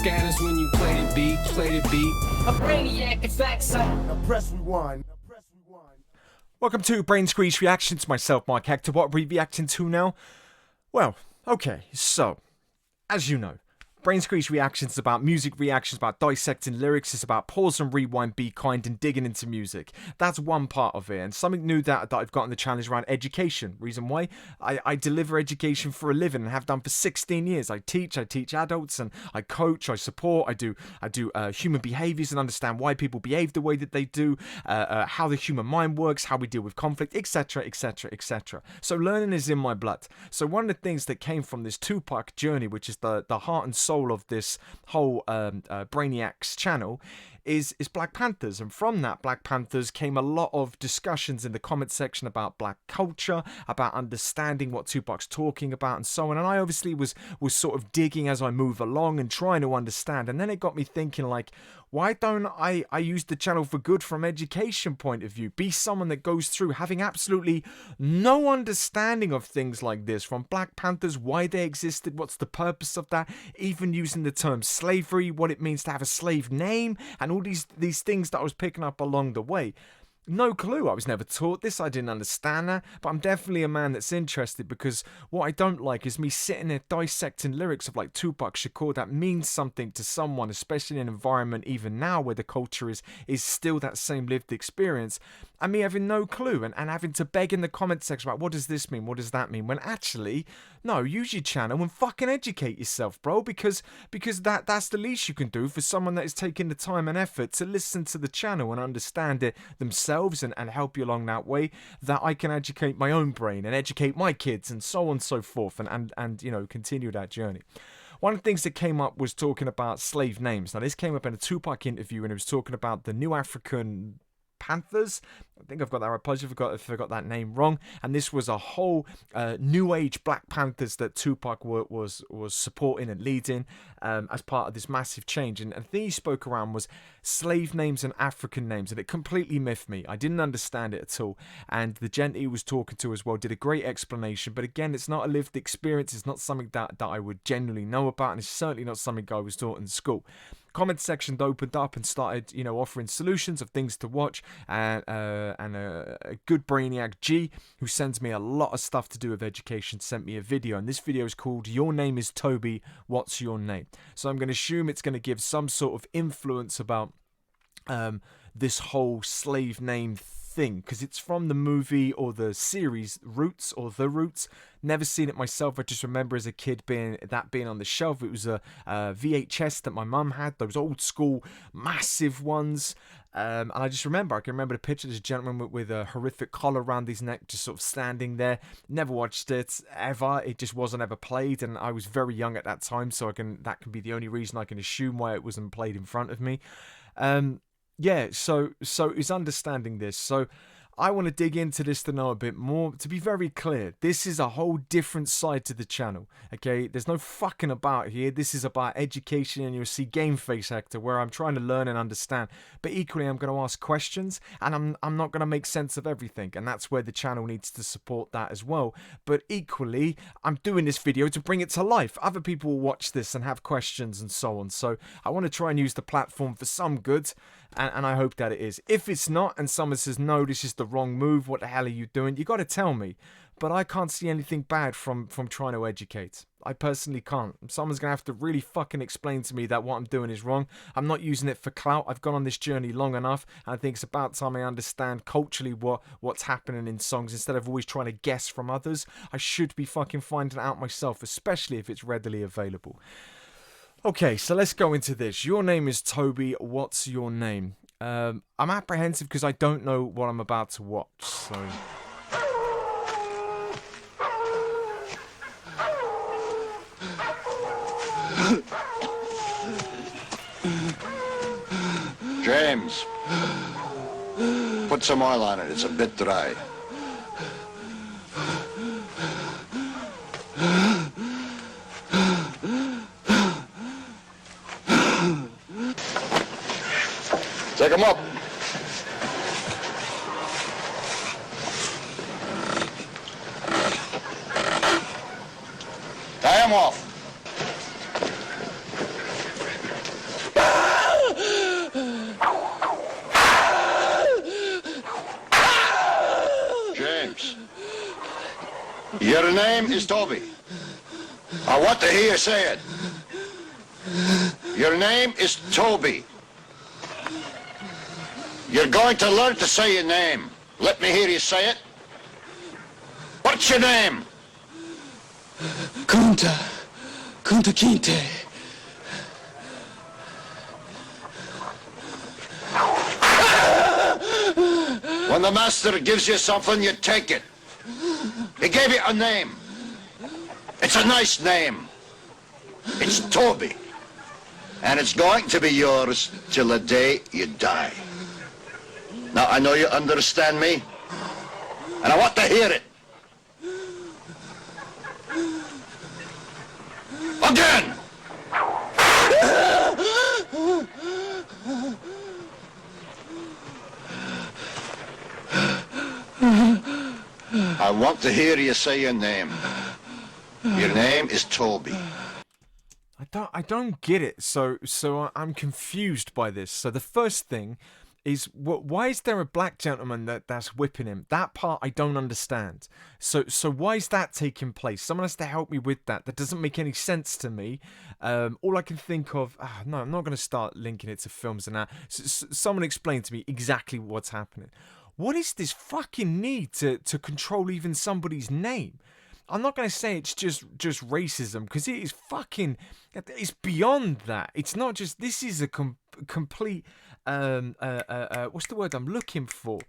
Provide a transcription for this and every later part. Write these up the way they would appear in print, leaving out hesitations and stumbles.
scatters when you play the beat, A brainiac effects. Now press rewind. Welcome to Brainsqueeze Reactions. Myself, Mark Hector. What are we reacting to now? Well, okay, so, as you know, Brainsqueeze Reactions is about music reactions, about dissecting lyrics. It's about pause and rewind, be kind, and digging into music. That's one part of it. And something new that I've gotten the challenge around education. Reason why? I deliver education for a living and have done for 16 years. I teach adults, and I coach, I support, I do human behaviors and understand why people behave the way that they do, how the human mind works, how we deal with conflict, etc., etc., etc. So learning is in my blood. So one of the things that came from this Tupac journey, which is the heart and soul of this whole Brainiacs channel, is Black Panthers. And from that Black Panthers came a lot of discussions in the comment section about black culture, about understanding what Tupac's talking about, and so on. And I obviously was sort of digging as I move along and trying to understand. And then it got me thinking, like, why don't I use the channel for good from education point of view? Be someone that goes through having absolutely no understanding of things like this, from Black Panthers, why they existed, what's the purpose of that, even using the term slavery, what it means to have a slave name, and all these things that I was picking up along the way. No clue. I was never taught this. I didn't understand that. But I'm definitely a man that's interested, because what I don't like is me sitting there dissecting lyrics of like Tupac Shakur that means something to someone, especially in an environment even now where the culture is still that same lived experience, and me having no clue and having to beg in the comment section about what does this mean, what does that mean, when actually, no, use your channel and fucking educate yourself, bro, because that's the least you can do for someone that is taking the time and effort to listen to the channel and understand it themselves, and help you along that way, that I can educate my own brain and educate my kids and so on and so forth, and you know, continue that journey. One of the things that came up was talking about slave names. Now, this came up in a Tupac interview, and it was talking about the New African Panthers. I think I've got that right. Apologies if I got that name wrong. And this was a whole new age Black Panthers that Tupac was supporting and leading as part of this massive change. And the thing he spoke around was slave names and African names, and it completely miffed me. I didn't understand it at all. And the gent he was talking to as well did a great explanation. But again, it's not a lived experience. It's not something that I would generally know about, and it's certainly not something I was taught in school. Comment section opened up and started, you know, offering solutions of things to watch, and a good Brainiac G, who sends me a lot of stuff to do with education, sent me a video, and this video is called "Your Name is Toby, What's Your Name?" So I'm going to assume it's going to give some sort of influence about this whole slave name thing, because it's from the movie or the series Roots, or The Roots. Never seen it myself. I just remember as a kid being on the shelf. It was a VHS that my mum had, those old school massive ones, and I just remember, I can remember the picture of this gentleman with a horrific collar around his neck, just sort of standing there. Never watched it ever. It just wasn't ever played, and I was very young at that time, so that can be the only reason I can assume why it wasn't played in front of me. Yeah, so is understanding this. So I want to dig into this to know a bit more. To be very clear, this is a whole different side to the channel, okay? There's no fucking about here. This is about education, and you'll see game face Hector, where I'm trying to learn and understand. But equally, I'm going to ask questions, and I'm not going to make sense of everything, and that's where the channel needs to support that as well. But equally, I'm doing this video to bring it to life. Other people will watch this and have questions and so on. So I want to try and use the platform for some good, and I hope that it is. If it's not, and someone says, no, this is the wrong move, what the hell are you doing? You got to tell me. But I can't see anything bad from trying to educate. I personally can't. Someone's going to have to really fucking explain to me that what I'm doing is wrong. I'm not using it for clout. I've gone on this journey long enough, and I think it's about time I understand culturally what's happening in songs, instead of always trying to guess from others. I should be fucking finding it out myself, especially if it's readily available. Okay, so let's go into this. Your name is Toby. What's your name? I'm apprehensive because I don't know what I'm about to watch, so... James, put some oil on it. It's a bit dry. Take him up. Tie him off. Your name is Toby. I want to hear you say it. Your name is Toby. You're going to learn to say your name. Let me hear you say it. What's your name? Kunta Kinte. When the master gives you something, you take it. He gave you a name. It's a nice name. It's Toby. And it's going to be yours till the day you die. Now, I know you understand me, and I want to hear it. Again! I want to hear you say your name. Your name is Toby. I don't get it. So I'm confused by this. So the first thing is, why is there a black gentleman that's whipping him? That part I don't understand. So why is that taking place? Someone has to help me with that. That doesn't make any sense to me. All I can think of, no, I'm not going to start linking it to films and that. Someone explain to me exactly what's happening. What is this fucking need to control even somebody's name? I'm not going to say it's just racism, because it is fucking, it's beyond that. It's not just, this is a complete, what's the word I'm looking for?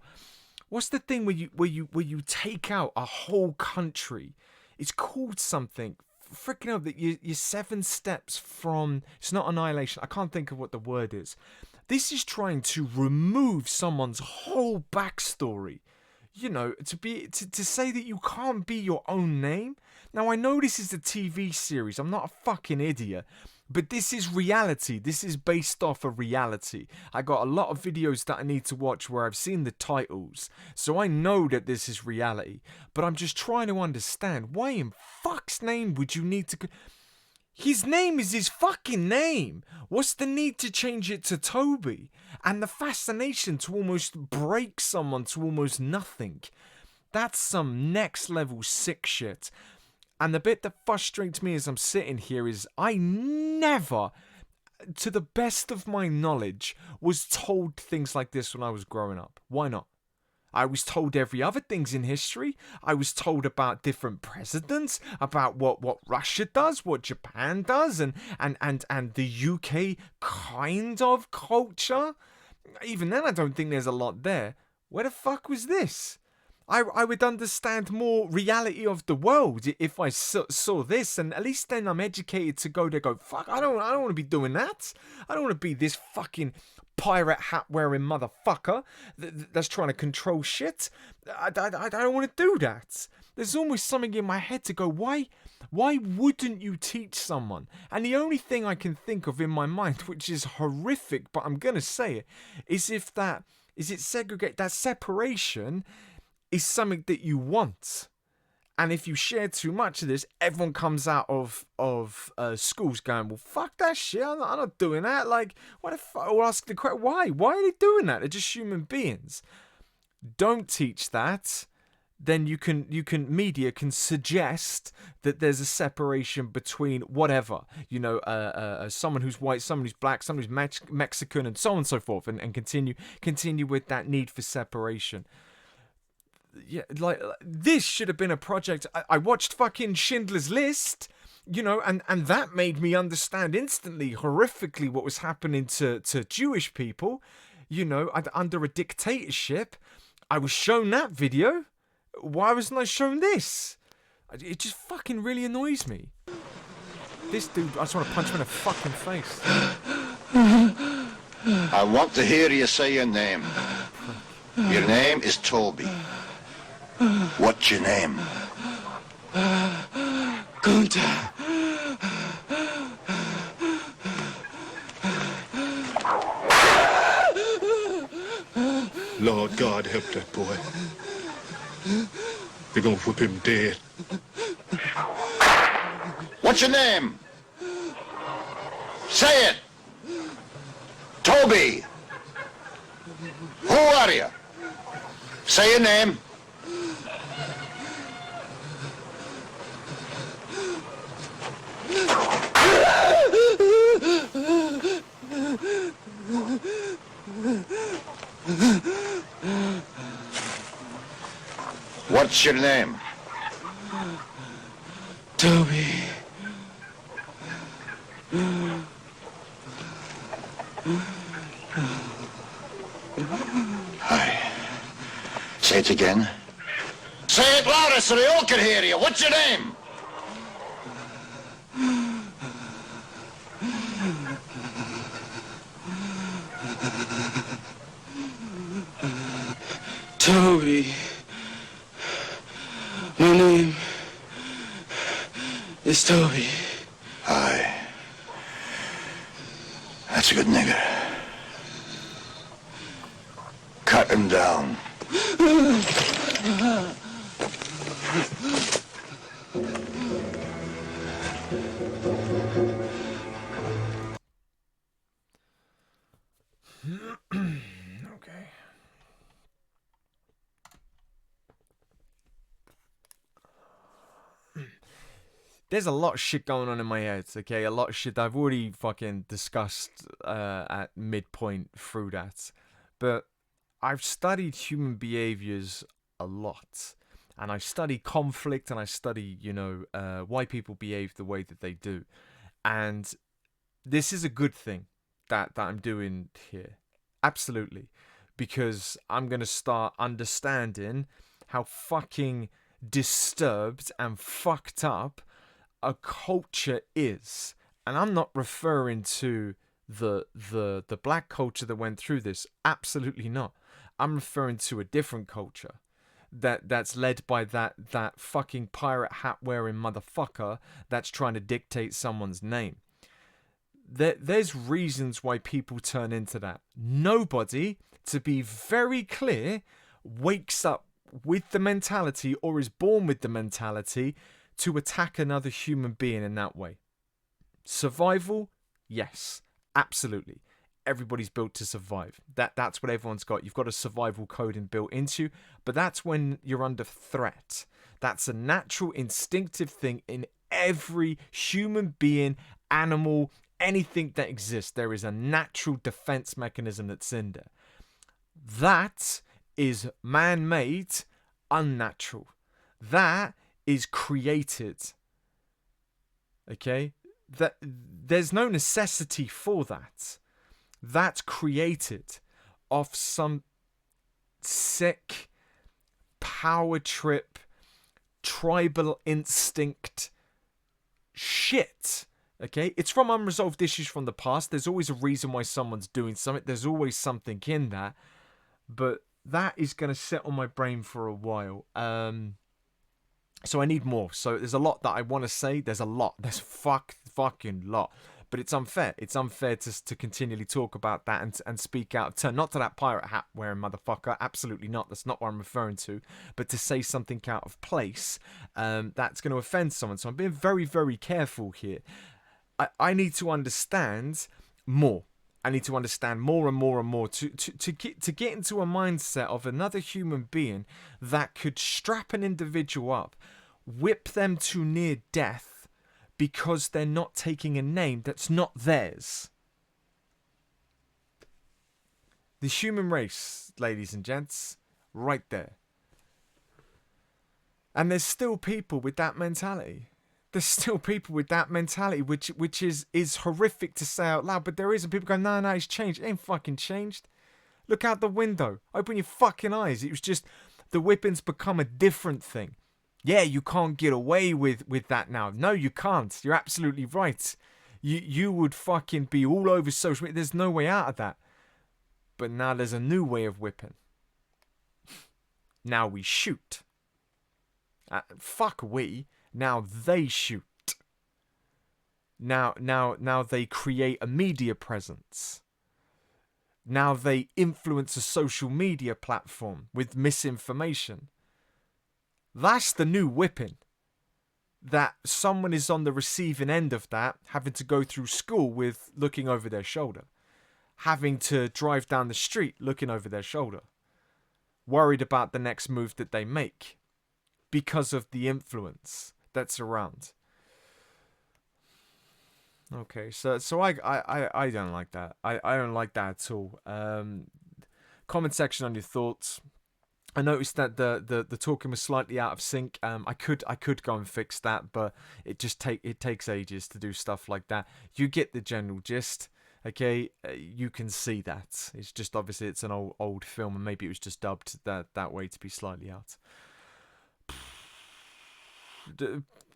What's the thing where you take out a whole country? It's called something. Freaking hell, that you're 7 steps from, it's not annihilation. I can't think of what the word is. This is trying to remove someone's whole backstory. You know, to say that you can't be your own name. Now, I know this is a TV series. I'm not a fucking idiot. But this is reality. This is based off of reality. I got a lot of videos that I need to watch where I've seen the titles. So I know that this is reality. But I'm just trying to understand, why in fuck's name would you need to... His name is his fucking name. What's the need to change it to Toby? And the fascination to almost break someone to almost nothing. That's some next level sick shit. And the bit that frustrates me as I'm sitting here is, I never, to the best of my knowledge, was told things like this when I was growing up. Why not? I was told every other things in history. I was told about different presidents, about what Russia does, what Japan does, and the UK kind of culture. Even then, I don't think there's a lot there. Where the fuck was this? I would understand more reality of the world if I saw this, and at least then I'm educated to go fuck, I don't want to be doing that. I don't want to be this fucking pirate hat wearing motherfucker that's trying to control shit. I don't want to do that. There's almost something in my head to go, why wouldn't you teach someone? And the only thing I can think of in my mind, which is horrific, but I'm gonna say it, is that separation is something that you want. And if you share too much of this, everyone comes out of schools going, well, fuck that shit, I'm not doing that. Like, what the fuck? Or ask the question, why? Why are they doing that? They're just human beings. Don't teach that. Then media can suggest that there's a separation between whatever, you know, someone who's white, someone who's black, someone who's Mexican, and so on and so forth, and continue with that need for separation. Yeah, like, this should have been a project. I watched fucking Schindler's List, you know, and that made me understand instantly, horrifically, what was happening to Jewish people, you know, under a dictatorship. I was shown that video. Why wasn't I shown this? It just fucking really annoys me. This dude, I just want to punch him in the fucking face. I want to hear you say your name. Your name is Toby. What's your name? Kunta. Lord God help that boy. They're gonna whip him dead. What's your name? Say it. Toby. Who are you? Say your name. What's your name? Toby. Hi. Say it again. Say it louder so they all can hear you. What's your name? Toby. My name is Toby. Hi. That's a good nigger. Cut him down. Okay. There's a lot of shit going on in my head, okay? A lot of shit that I've already fucking discussed at midpoint through that. But I've studied human behaviors a lot. And I study conflict and I study, you know, why people behave the way that they do. And this is a good thing that I'm doing here. Absolutely. Because I'm going to start understanding how fucking disturbed and fucked up a culture is. And I'm not referring to the black culture that went through this. Absolutely not. I'm referring to a different culture that's led by that fucking pirate hat wearing motherfucker that's trying to dictate someone's name. There's reasons why people turn into that. Nobody, to be very clear, wakes up with the mentality or is born with the mentality to attack another human being in that way. Survival? Yes, absolutely. Everybody's built to survive. That's what everyone's got. You've got a survival code built into you, but that's when you're under threat. That's a natural, instinctive thing in every human being, animal, anything that exists. There is a natural defense mechanism that's in there. That is man-made, unnatural. That is created. Okay? There's no necessity for that. That's created off some sick power trip, tribal instinct shit. Okay? It's from unresolved issues from the past. There's always a reason why someone's doing something. There's always something in that. But that is going to sit on my brain for a while. So I need more. So there's a lot that I want to say. There's a lot. There's fucking lot. But it's unfair. It's unfair to continually talk about that and speak out of turn. Not to that pirate hat wearing motherfucker. Absolutely not. That's not what I'm referring to. But to say something out of place, that's going to offend someone. So I'm being very, very careful here. I need to understand more. I need to understand more and more and more to get into a mindset of another human being that could strap an individual up, whip them to near death because they're not taking a name that's not theirs. The human race, ladies and gents, right there. And there's still people with that mentality. There's still people with that mentality, which is horrific to say out loud, but there is, and people go, no, it's changed. It ain't fucking changed. Look out the window. Open your fucking eyes. It was just, the whipping's become a different thing. Yeah, you can't get away with that now. No, you can't. You're absolutely right. You would fucking be all over social media. There's no way out of that. But now there's a new way of whipping. Now we shoot. Fuck we. Now they shoot. Now they create a media presence. Now they influence a social media platform with misinformation. That's the new whipping. That someone is on the receiving end of that, having to go through school with looking over their shoulder. Having to drive down the street looking over their shoulder. Worried about the next move that they make. Because of the influence that's around. Okay, so I don't like that. I don't like that at all. Comment section on your thoughts. I noticed that the talking was slightly out of sync. I could go and fix that, but it takes ages to do stuff like that. You get the general gist. Okay, you can see that. It's just obviously it's an old film, and maybe it was just dubbed that way to be slightly out.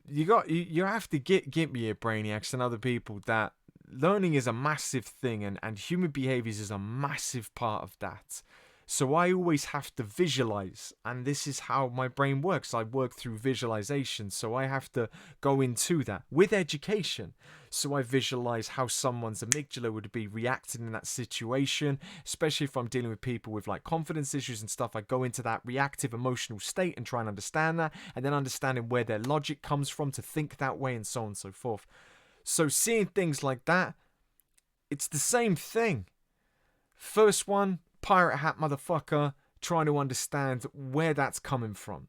You have to get me a Brainiacs and other people that learning is a massive thing, and human behaviors is a massive part of that. So I always have to visualize, and this is how my brain works. I work through visualization, so I have to go into that with education. So I visualize how someone's amygdala would be reacting in that situation, especially if I'm dealing with people with like confidence issues and stuff. I go into that reactive emotional state and try and understand that, and then understanding where their logic comes from to think that way, and so on and so forth. So seeing things like that, it's the same thing. First one, pirate hat motherfucker, trying to understand where that's coming from.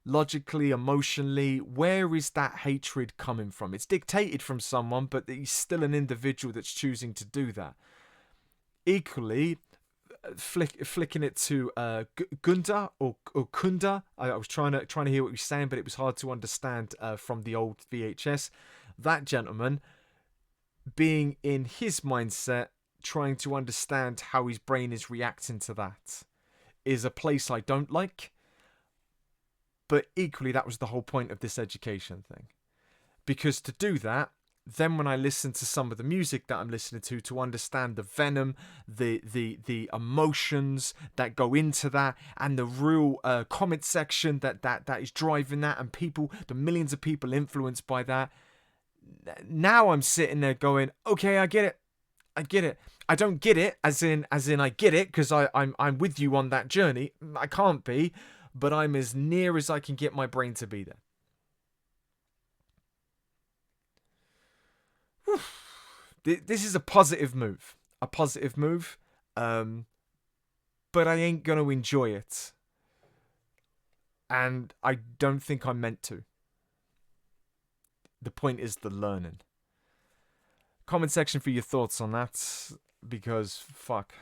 Logically, emotionally, where is that hatred coming from? It's dictated from someone, but he's still an individual that's choosing to do that. Equally, flicking it to Gunda or Kunda. I was trying to hear what he was saying, but it was hard to understand from the old VHS. That gentleman being in his mindset, trying to understand how his brain is reacting to that, is a place I don't like. But equally, that was the whole point of this education thing. Because to do that, then when I listen to some of the music that I'm listening to understand the venom, the emotions that go into that, and the real comment section that is driving that, and people, the millions of people influenced by that, now I'm sitting there going, okay, I get it. I get it. I don't get it as in I get it because I'm with you on that journey. I can't be, but I'm as near as I can get my brain to be there. Whew. This is a positive move. But I ain't gonna enjoy it. And I don't think I'm meant to. The point is the learning. Comment section for your thoughts on that, because fuck.